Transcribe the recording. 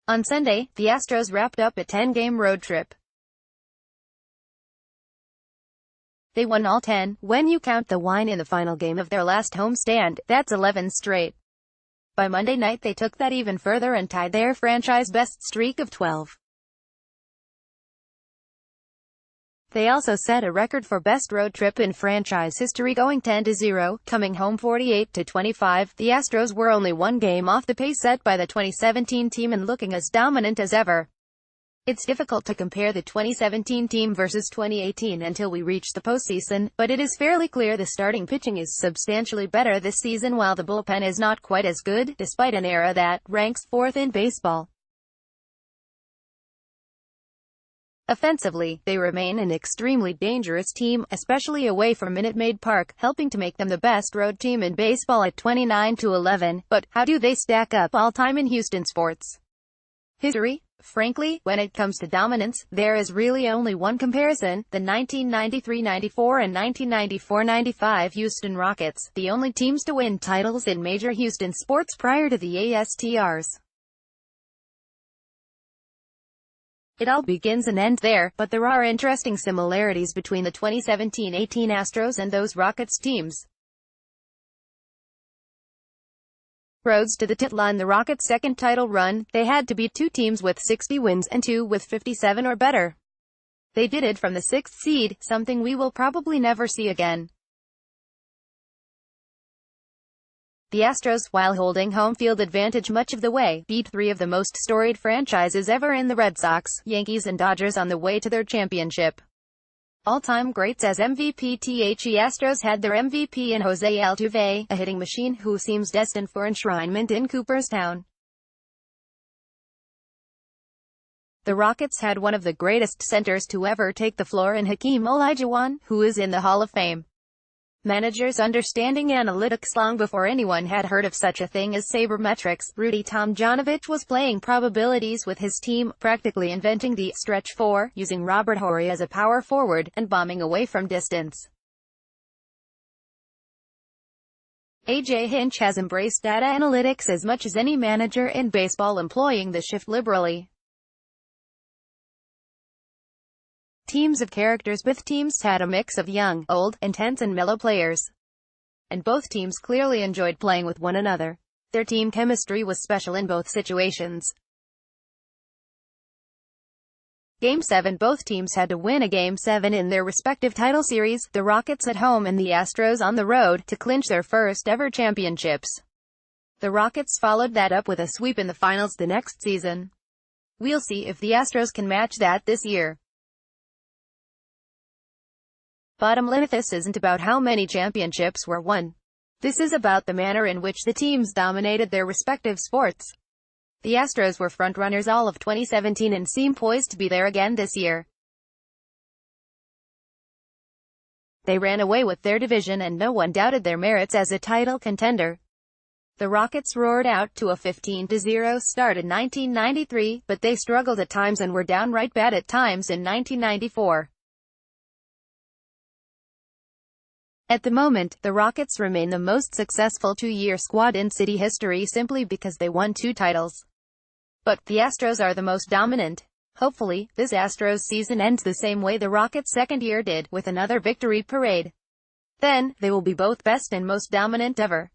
On Sunday, the Astros wrapped up a 10-game road trip. They won all 10, when you count the win in the final game of their last homestand. That's 11 straight. By Monday night they took that even further and tied their franchise best streak of 12. They also set a record for best road trip in franchise history, going 10-0, coming home 48-25. The Astros were only one game off the pace set by the 2017 team and looking as dominant as ever. It's difficult to compare the 2017 team versus 2018 until we reach the postseason, but it is fairly clear the starting pitching is substantially better this season while the bullpen is not quite as good, despite an era that ranks 4th in baseball. Offensively, they remain an extremely dangerous team, especially away from Minute Maid Park, helping to make them the best road team in baseball at 29-11. But how do they stack up all-time in Houston sports history? Frankly, when it comes to dominance, there is really only one comparison: the 1993-94 and 1994-95 Houston Rockets, the only teams to win titles in major Houston sports prior to the Astros. It all begins and ends there, but there are interesting similarities between the 2017-18 Astros and those Rockets teams. Roads to the title. On the Rockets' second title run, they had to beat two teams with 60 wins and two with 57 or better. They did it from the 6th seed, something we will probably never see again. The Astros, while holding home field advantage much of the way, beat three of the most storied franchises ever in the Red Sox, Yankees and Dodgers on the way to their championship. All-time greats as MVP. The Astros had their MVP in Jose Altuve, a hitting machine who seems destined for enshrinement in Cooperstown. The Rockets had one of the greatest centers to ever take the floor in Hakeem Olajuwon, who is in the Hall of Fame. Managers understanding analytics long before anyone had heard of such a thing as sabermetrics. Rudy Tomjanovich was playing probabilities with his team, practically inventing the stretch four, using Robert Horry as a power forward, and bombing away from distance. A.J. Hinch has embraced data analytics as much as any manager in baseball, employing the shift liberally. Teams of characters. Both teams had a mix of young, old, intense and mellow players. And both teams clearly enjoyed playing with one another. Their team chemistry was special in both situations. Game 7. Both teams had to win a Game 7 in their respective title series, the Rockets at home and the Astros on the road, to clinch their first ever championships. The Rockets followed that up with a sweep in the finals the next season. We'll see if the Astros can match that this year. Bottom line, this isn't about how many championships were won. This is about the manner in which the teams dominated their respective sports. The Astros were frontrunners all of 2017 and seem poised to be there again this year. They ran away with their division and no one doubted their merits as a title contender. The Rockets roared out to a 15-0 start in 1993, but they struggled at times and were downright bad at times in 1994. At the moment, the Rockets remain the most successful two-year squad in city history simply because they won 2 titles. But the Astros are the most dominant. Hopefully, this Astros season ends the same way the Rockets' second year did, with another victory parade. Then, they will be both best and most dominant ever.